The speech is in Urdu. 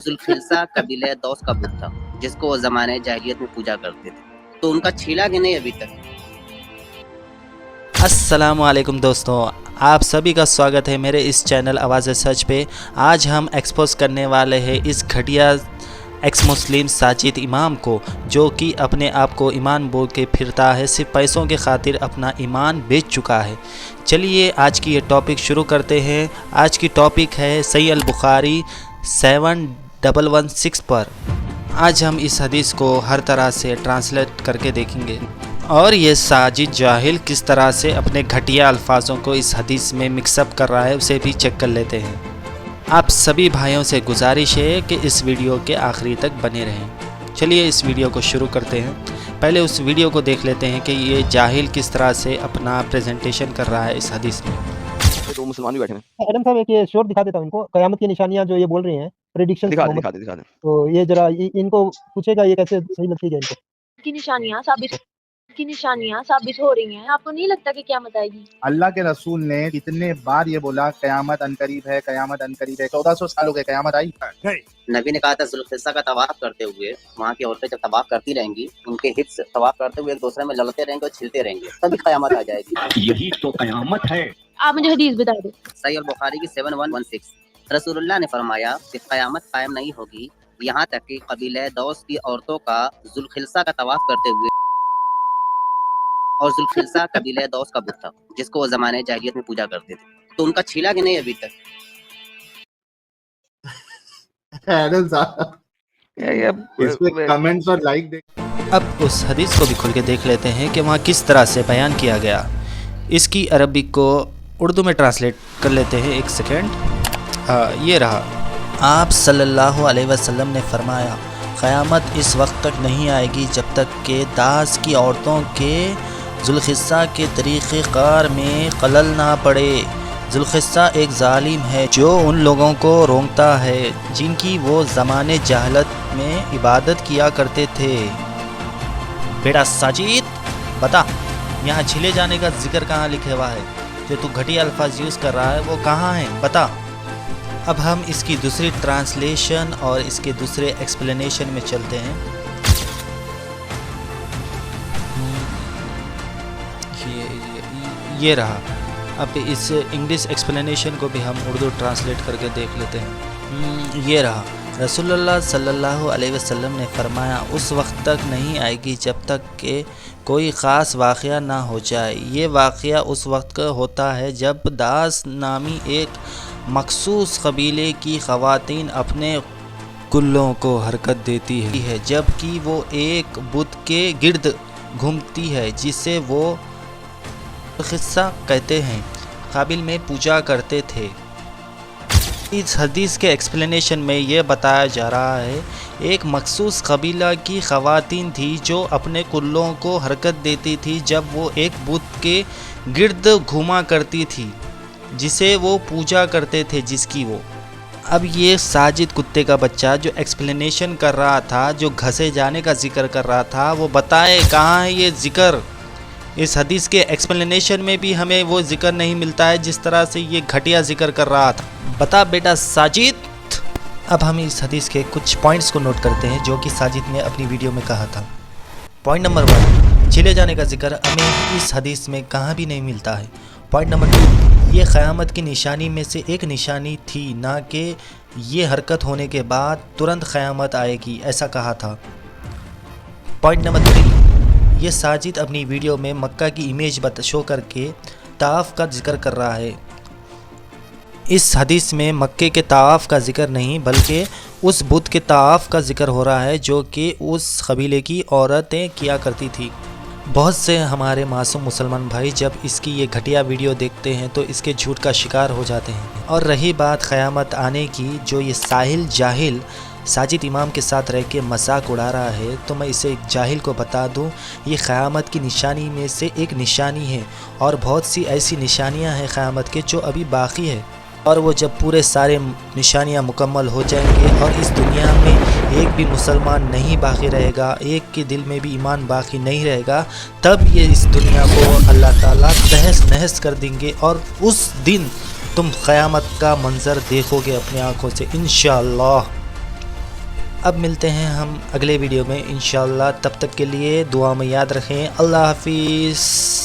ذوالخلصہ قبیلہ دوس کا بت تھا جس کو وہ زمانے جاہلیت میں پوجا کرتے تھے، تو ان کا چھیلا کہ نہیں ابھی تک؟ السلام علیکم دوستوں، آپ سبھی کا سواگت ہے میرے اس چینل آواز سچ پہ۔ آج ہم ایکسپوز کرنے والے ہیں اس گھٹیا ایکس مسلم ساجد امام کو، جو کہ اپنے آپ کو ایمان بول کے پھرتا ہے، صرف پیسوں کے خاطر اپنا ایمان بیچ چکا ہے۔ چلیے آج کی یہ ٹاپک شروع کرتے ہیں۔ آج کی ٹاپک ہے صحیح البخاری 7116 پر۔ آج ہم اس حدیث کو ہر طرح سے ٹرانسلیٹ کر کے دیکھیں گے، اور یہ ساجد جاہل کس طرح سے اپنے گھٹیا الفاظوں کو اس حدیث میں مکس اپ کر رہا ہے، اسے بھی چیک کر لیتے ہیں۔ آپ سبھی بھائیوں سے گزارش ہے کہ اس ویڈیو کے آخری تک بنے رہیں۔ چلیے اس ویڈیو کو شروع کرتے ہیں۔ پہلے اس ویڈیو کو دیکھ لیتے ہیں کہ یہ جاہل کس طرح سے اپنا پریزنٹیشن کر رہا ہے اس حدیث میں۔ تو مسلمان بھی بیٹھے ہیں۔ ایڈم صاحب ایک یہ شورٹ دکھا دیتا ہوں ان کو، قیامت کی نشانیاں جو یہ بول رہے ہیں، پریڈکشنز دکھا محمد، دے تو یہ ذرا ان کو پوچھے گا یہ کیسے صحیح لگتی ہے ان کو۔ کی نشانیاں ثابت ہو رہی ہیں، آپ کو نہیں لگتا کہ قیامت آئے گی؟ اللہ کے رسول نے کتنے بار یہ بولا قیامت عنقریب ہے، قیامت عنقریب ہے۔ 1400 سال ہو گئے، قیامت آئی؟ نبی نے کہا تھا ذوالخلصہ کا طواف کرتے ہوئے وہاں کی عورتیں جب طواف کرتی رہیں گی، ان کے ہپس طواف کرتے ہوئے ایک دوسرے میں لڑتے رہیں گے اور چھلتے رہیں گے، تبھی قیامت آ جائے گی۔ یہی تو قیامت ہے۔ آپ مجھے حدیث بتا دیں۔ صحیح البخاری کی 7116، رسول اللہ نے فرمایا کہ قیامت قائم نہیں ہوگی یہاں تک کہ قبیلہ دوس کی عورتوں کا ذوالخلصہ کا طواف کرتے ہوئے، اور ذوالخلصہ قبیلہ دوس کا بت تھا جس کو وہ زمانے جاہلیت میں پوجا کرتے تھے، تو ان کا چھیلا کہ نہیں ابھی تک؟ ایڈم صاحب اس پہ کمنٹس اور لائک دیکھ۔ اب اس حدیث کو بھی کھول کے دیکھ لیتے ہیں کہ وہاں کس طرح سے بیان کیا گیا۔ اس کی عربی کو اردو میں ٹرانسلیٹ کر لیتے ہیں، ایک سیکنڈ۔ یہ رہا۔ آپ صلی اللہ علیہ وسلم نے فرمایا، قیامت اس وقت تک نہیں آئے گی جب تک کہ داس کی عورتوں کے ذوالخلصہ کے طریقہ کار میں خلل نہ پڑے۔ ذوالخلصہ ایک ظالم ہے جو ان لوگوں کو رونگتا ہے جن کی وہ زمانے جہالت میں عبادت کیا کرتے تھے۔ بیٹا ساجد بتا، یہاں چھلے جانے کا ذکر کہاں لکھا ہوا ہے؟ جو تو گھٹیا الفاظ یوز کر رہا ہے وہ کہاں ہے؟ بتا۔ اب ہم اس کی دوسری ٹرانسلیشن اور اس کے دوسرے ایکسپلینیشن میں چلتے ہیں۔ یہ رہا۔ اب اس انگلش ایکسپلینیشن کو بھی ہم اردو ٹرانسلیٹ کر کے دیکھ لیتے ہیں۔ یہ رہا۔ رسول اللہ صلی اللہ علیہ وسلم نے فرمایا، اس وقت تک نہیں آئے گی جب تک کہ کوئی خاص واقعہ نہ ہو جائے۔ یہ واقعہ اس وقت ہوتا ہے جب داس نامی ایک مخصوص قبیلے کی خواتین اپنے کلوں کو حرکت دیتی ہے، جب کہ وہ ایک بت کے گرد گھومتی ہے جسے وہ ذوالخلصہ کہتے ہیں، قابل میں پوجا کرتے تھے۔ اس حدیث کے ایکسپلینیشن میں یہ بتایا جا رہا ہے، ایک مخصوص قبیلہ کی خواتین تھی جو اپنے کلوں کو حرکت دیتی تھی جب وہ ایک بت کے گرد گھوما کرتی تھی جسے وہ پوجا کرتے تھے، جس کی وہ۔ اب یہ ساجد کتے کا بچہ جو ایکسپلینیشن کر رہا تھا، جو گھسے جانے کا ذکر کر رہا تھا، وہ بتائے کہاں ہے یہ ذکر؟ اس حدیث کے ایکسپلینیشن میں بھی ہمیں وہ ذکر نہیں ملتا ہے جس طرح سے یہ گھٹیا ذکر کر رہا تھا۔ بتا بیٹا ساجد۔ اب ہم اس حدیث کے کچھ پوائنٹس کو نوٹ کرتے ہیں جو کہ ساجد نے اپنی ویڈیو میں کہا تھا۔ پوائنٹ نمبر 1، چھلے جانے کا ذکر ہمیں اس حدیث میں کہاں بھی نہیں ملتا ہے۔ پوائنٹ نمبر 2، یہ قیامت کی نشانی میں سے ایک نشانی تھی، نہ کہ یہ حرکت ہونے کے بعد ترنت قیامت آئے گی، ایسا کہا تھا۔ پوائنٹ نمبر 3، یہ ساجد اپنی ویڈیو میں مکہ کی امیج شو کر کے طواف کا ذکر کر رہا ہے۔ اس حدیث میں مکے کے طواف کا ذکر نہیں بلکہ اس بت کے طواف کا ذکر ہو رہا ہے جو کہ اس قبیلے کی عورتیں کیا کرتی تھی۔ بہت سے ہمارے معصوم مسلمان بھائی جب اس کی یہ گھٹیا ویڈیو دیکھتے ہیں تو اس کے جھوٹ کا شکار ہو جاتے ہیں۔ اور رہی بات قیامت آنے کی، جو یہ ساحل جاہل ساجد امام کے ساتھ رہ کے مذاق اڑا رہا ہے، تو میں اسے جاہل کو بتا دوں، یہ قیامت کی نشانی میں سے ایک نشانی ہے، اور بہت سی ایسی نشانیاں ہیں قیامت کے جو ابھی باقی ہے، اور وہ جب پورے سارے نشانیاں مکمل ہو جائیں گے اور اس دنیا میں ایک بھی مسلمان نہیں باقی رہے گا، ایک کے دل میں بھی ایمان باقی نہیں رہے گا، تب یہ اس دنیا کو اللہ تعالیٰ تہس نہس کر دیں گے، اور اس دن تم قیامت کا منظر دیکھو گے اپنی آنکھوں سے انشاءاللہ۔ اب ملتے ہیں ہم اگلے ویڈیو میں انشاءاللہ، تب تک کے لیے دعا میں یاد رکھیں۔ اللہ حافظ۔